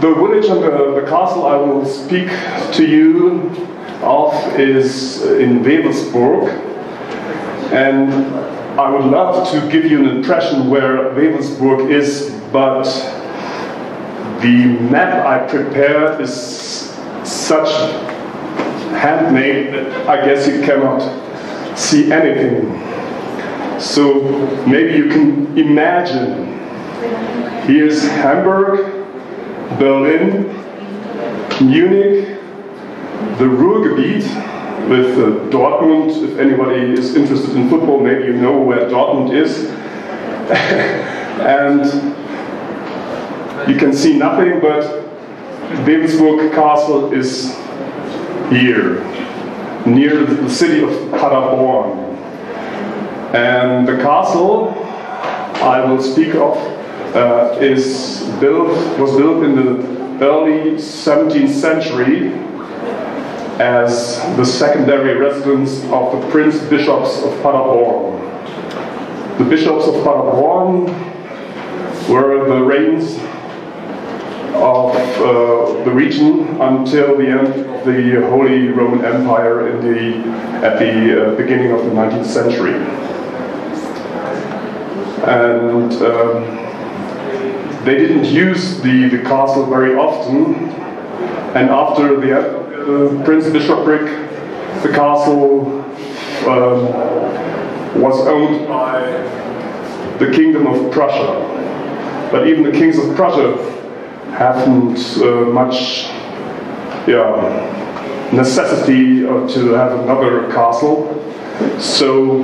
The village and the castle I will speak to you of is in Wewelsburg, and I would love to give you an impression where Wewelsburg is, but the map I prepared is such handmade that I guess you cannot see anything. So maybe you can imagine. Here's Hamburg, Berlin, Munich, the Ruhrgebiet with Dortmund. If anybody is interested in football, maybe you know where Dortmund is. And you can see nothing, but Wewelsburg Castle is here, near the city of Paderborn. And the castle I will speak of was built in the early 17th century as the secondary residence of the Prince Bishops of Paderborn. The Bishops of Paderborn were the reigns of the region until the end of the Holy Roman Empire at the beginning of the 19th century. And they didn't use the castle very often, and after the Prince Bishopric, the castle was owned by the Kingdom of Prussia. But even the kings of Prussia haven't much necessity to have another castle. So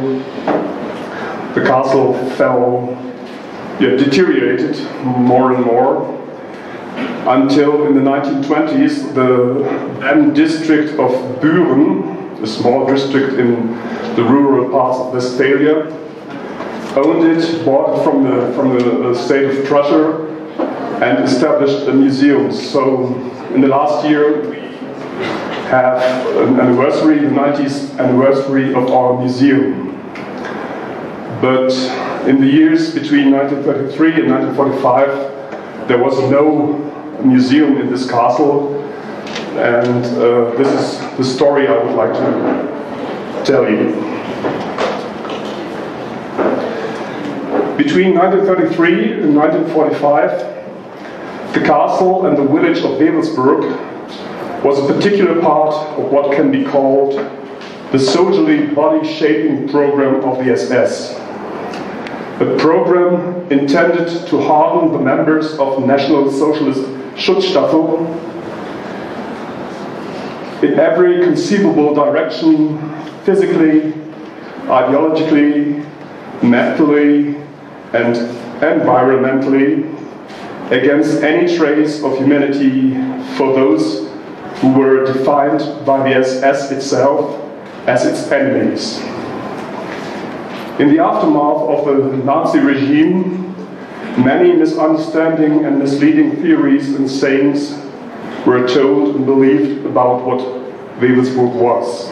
the castle deteriorated more and more until in the 1920s the then district of Büren, a small district in the rural parts of Westphalia, owned it, bought it from the state of Prussia, and established a museum. So in the last year we have an anniversary, the 90th anniversary of our museum. But in the years between 1933 and 1945 there was no museum in this castle, and this is the story I would like to tell you. Between 1933 and 1945, the castle and the village of Wewelsburg was a particular part of what can be called the soldierly body-shaping program of the SS. A program intended to harden the members of National Socialist Schutzstaffel in every conceivable direction, physically, ideologically, mentally, and environmentally, against any trace of humanity for those who were defined by the SS itself as its enemies. In the aftermath of the Nazi regime, many misunderstanding and misleading theories and sayings were told and believed about what Wewelsburg was.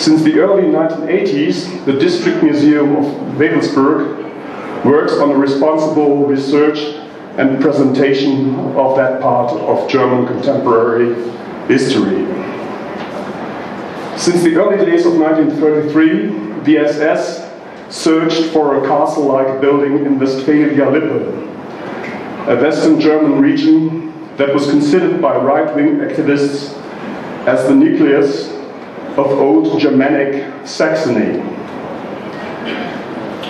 Since the early 1980s, the District Museum of Wewelsburg works on the responsible research and presentation of that part of German contemporary history. Since the early days of 1933, the SS searched for a castle-like building in Westphalia-Lippe, a Western German region that was considered by right-wing activists as the nucleus of old Germanic Saxony.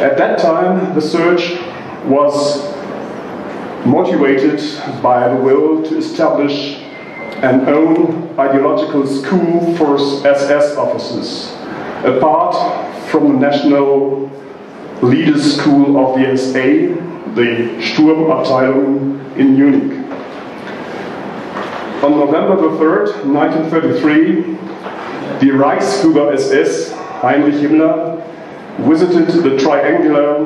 At that time, the search was motivated by the will to establish an own ideological school for SS officers, apart from the national leaders' school of the SA, the Sturmabteilung in Munich. On November the 3rd, 1933, the Reichsführer SS, Heinrich Himmler, visited the triangular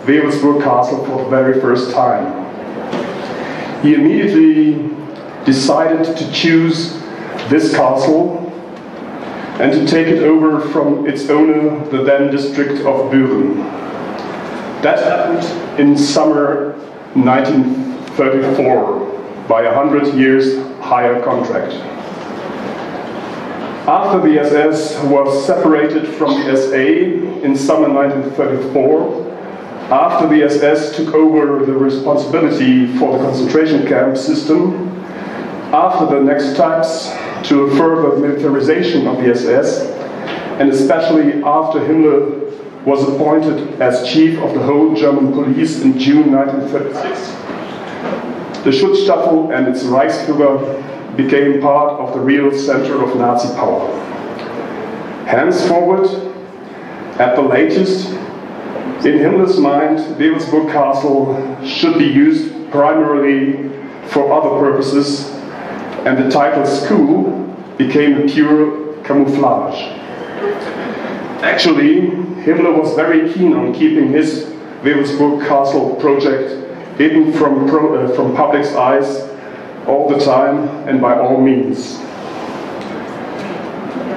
Wewelsburg Castle for the very first time. He immediately decided to choose this castle and to take it over from its owner, the then district of Büren. That happened in summer 1934. by a 100 years hire contract. After the SS was separated from the SA in summer 1934, after the SS took over the responsibility for the concentration camp system, after the next steps to a further militarization of the SS, and especially after Himmler was appointed as chief of the whole German police in June 1936, the Schutzstaffel and its Reichsführer became part of the real center of Nazi power. Henceforward, at the latest, in Himmler's mind, Wewelsburg Castle should be used primarily for other purposes, and the title school became a pure camouflage. Actually, Himmler was very keen on keeping his Wewelsburg Castle project hidden from public's eyes all the time and by all means.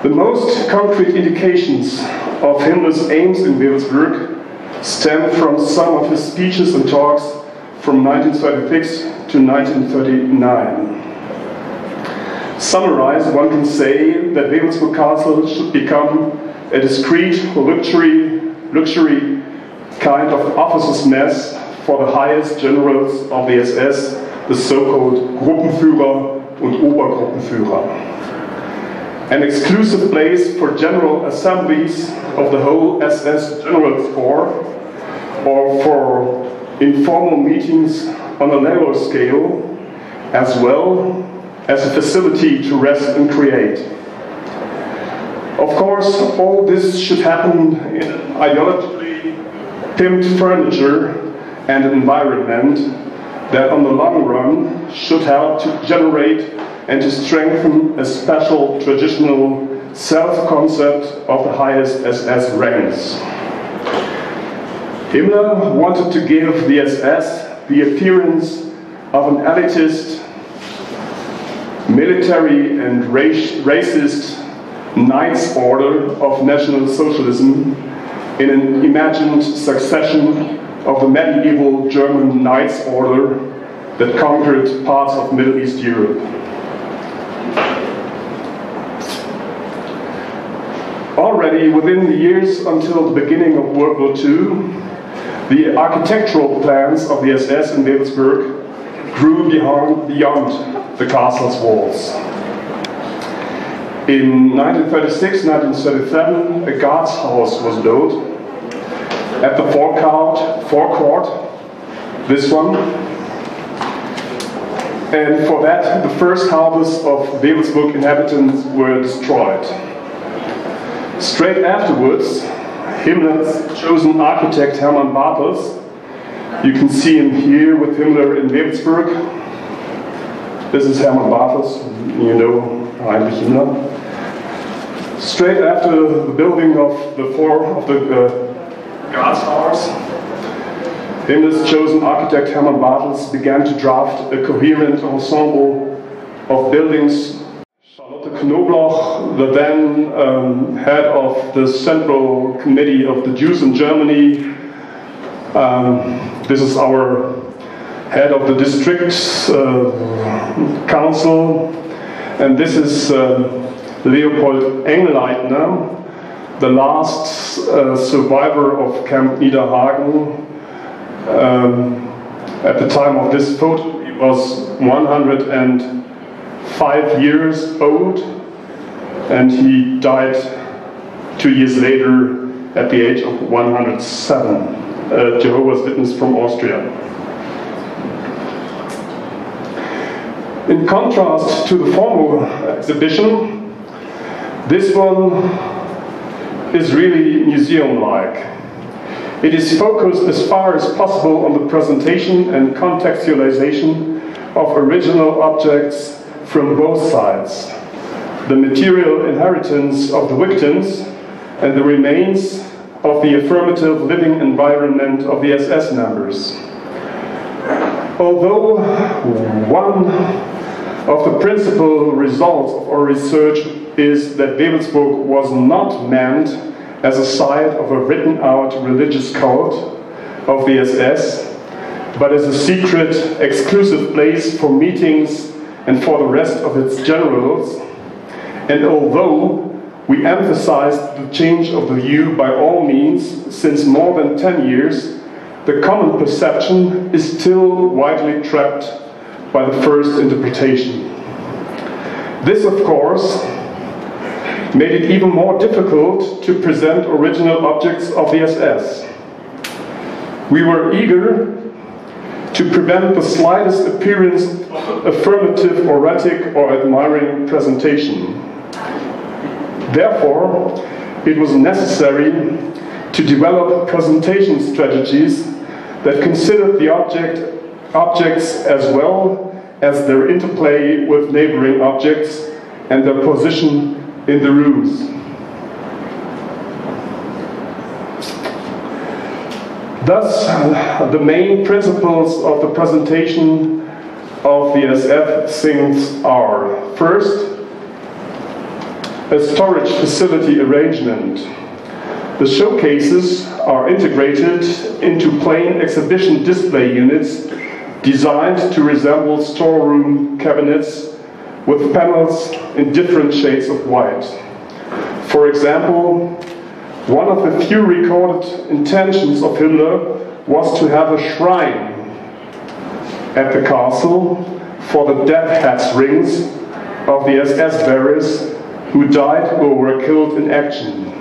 The most concrete indications of Himmler's aims in Wewelsburg stem from some of his speeches and talks from 1936 to 1939. Summarized, one can say that Wewelsburg Castle should become a discreet luxury kind of officers' mess for the highest generals of the SS, the so-called Gruppenführer und Obergruppenführer. An exclusive place for general assemblies of the whole SS General Corps, or for informal meetings on a narrow scale, as well as a facility to rest and create. Of course, all this should happen in ideologically pimped furniture and an environment that on the long run should help to generate and to strengthen a special traditional self-concept of the highest SS ranks. Himmler wanted to give the SS the appearance of an elitist, military and racist Knights Order of National Socialism in an imagined succession of the medieval German Knights Order that conquered parts of Middle East Europe. Already within the years until the beginning of World War II, the architectural plans of the SS in Wewelsburg grew beyond the castle's walls. In 1936-1937, a guards house was built at the forecourt, this one, and for that the first houses of Wewelsburg inhabitants were destroyed. Straight afterwards, Himmler's chosen architect Hermann Bartels, you can see him here with Himmler in Wewelsburg. This is Hermann Bartels, you know Heinrich Himmler. Straight after the building of the guards house, Himmler's chosen architect Hermann Bartels began to draft a coherent ensemble of buildings. Charlotte Knobloch, the then head of the Central Committee of the Jews in Germany, this is our head of the district council, and this is Leopold Engelleitner, the last survivor of Camp Niederhagen. At the time of this photo, he was 105 years old, and he died 2 years later at the age of 107. Jehovah's Witness from Austria. In contrast to the former exhibition, this one is really museum-like. It is focused as far as possible on the presentation and contextualization of original objects from both sides, the material inheritance of the victims and the remains of the affirmative living environment of the SS members. Although one of the principal results of our research is that Wewelsburg was not meant as a site of a written-out religious cult of the SS, but as a secret, exclusive place for meetings and for the rest of its generals. And although we emphasized the change of the view by all means since more than 10 years, the common perception is still widely trapped by the first interpretation. This, of course, made it even more difficult to present original objects of the SS. We were eager to prevent the slightest appearance of affirmative, erratic, or admiring presentation. Therefore, it was necessary to develop presentation strategies that considered the objects as well as their interplay with neighboring objects and their position in the rooms. Thus, the main principles of the presentation of the SF things are: first, a storage facility arrangement. The showcases are integrated into plain exhibition display units designed to resemble storeroom cabinets with panels in different shades of white. For example, one of the few recorded intentions of Hitler was to have a shrine at the castle for the death heads rings of the SS bearers who died or were killed in action.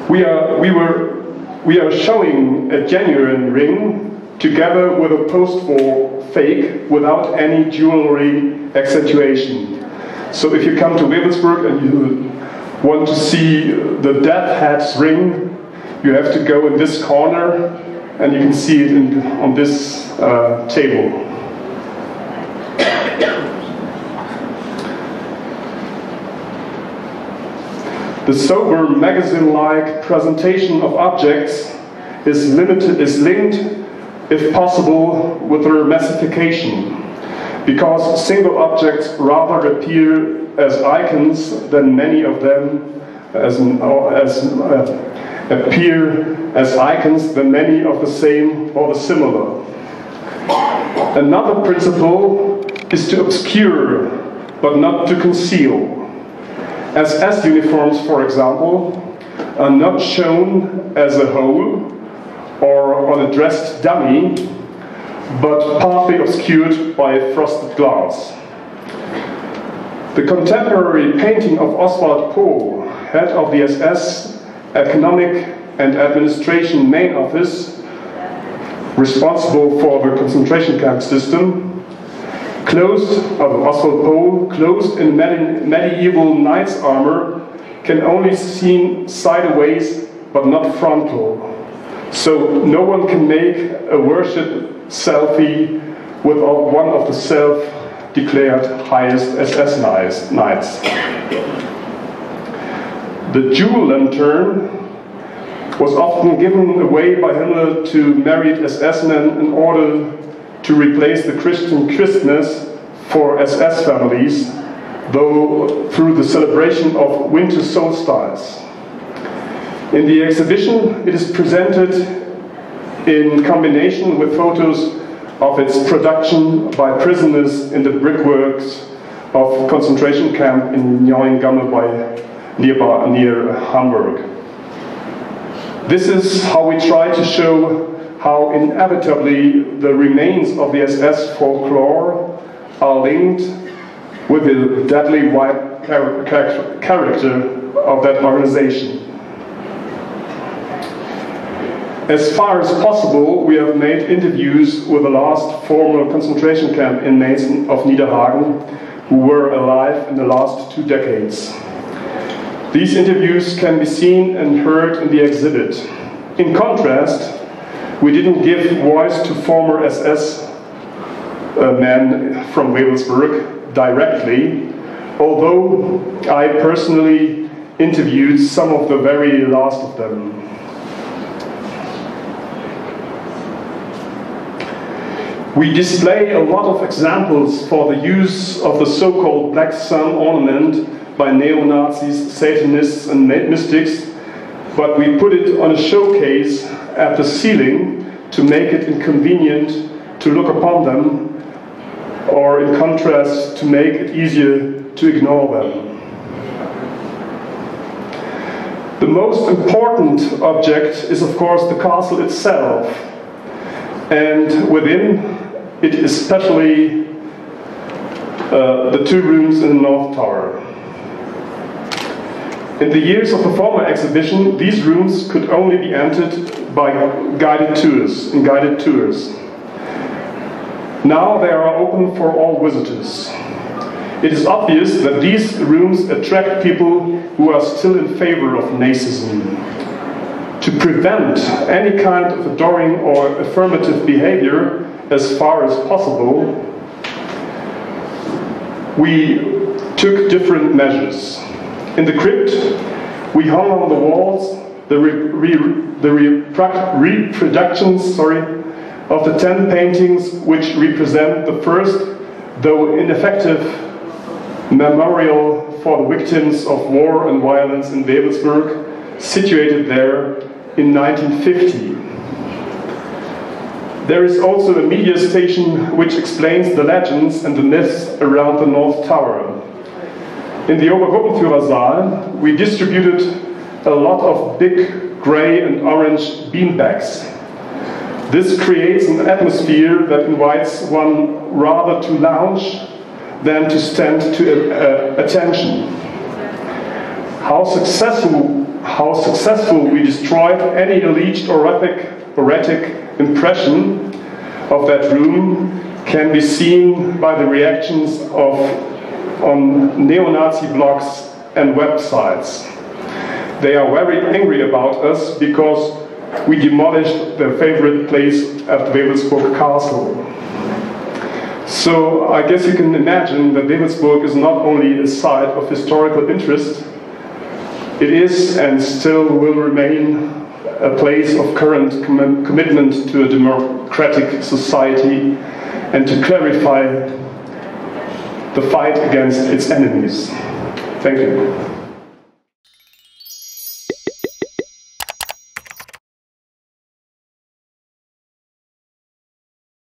We are showing a genuine ring together with a post-war fake without any jewelry accentuation. So if you come to Wewelsburg and you want to see the death head's ring, you have to go in this corner and you can see it on this table. The sober magazine-like presentation of objects is linked, if possible, with their massification, because single objects rather appear as icons than many of them appear as icons than many of the same or the similar. Another principle is to obscure, but not to conceal. SS uniforms, for example, are not shown as a whole or on a dressed dummy, but partly obscured by frosted glass. The contemporary painting of Oswald Pohl, head of the SS Economic and Administration Main Office, responsible for the concentration camp system, Oswald Pohl, clothed in medieval knight's armor, can only be seen sideways but not frontal. So no one can make a worship selfie with one of the self-declared highest SS knights. The jewel lantern was often given away by Himmler to married SS men in order to replace the Christian Christmas for SS families, though through the celebration of winter solstice. In the exhibition, it is presented in combination with photos of its production by prisoners in the brickworks of concentration camp in Neuengamme near Hamburg. This is how we try to show how inevitably the remains of the SS folklore are linked with the deadly white character of that organization. As far as possible, we have made interviews with the last former concentration camp inmates of Niederhagen who were alive in the last 2 decades. These interviews can be seen and heard in the exhibit. In contrast, we didn't give voice to former SS men from Wewelsburg directly, although I personally interviewed some of the very last of them. We display a lot of examples for the use of the so-called Black Sun ornament by neo-Nazis, Satanists and mystics, but we put it on a showcase at the ceiling to make it inconvenient to look upon them, or in contrast, to make it easier to ignore them. The most important object is, of course, the castle itself, and within it especially the two rooms in the North Tower. In the years of the former exhibition, these rooms could only be entered by guided tours. Now they are open for all visitors. It is obvious that these rooms attract people who are still in favor of Nazism. To prevent any kind of adoring or affirmative behavior as far as possible, we took different measures. In the crypt, we hung on the walls the reproductions of the 10 paintings which represent the first, though ineffective, memorial for the victims of war and violence in Wewelsburg, situated there in 1950. There is also a media station which explains the legends and the myths around the North Tower. In the Obergruppenführersaal, we distributed a lot of big grey and orange beanbags. This creates an atmosphere that invites one rather to lounge than to stand to attention. How successful we destroyed any alleged or erratic impression of that room can be seen by the reactions on neo-Nazi blogs and websites. They are very angry about us because we demolished their favorite place at Wewelsburg Castle. So I guess you can imagine that Wewelsburg is not only a site of historical interest, it is and still will remain a place of current commitment to a democratic society and to clarify the fight against its enemies. Thank you.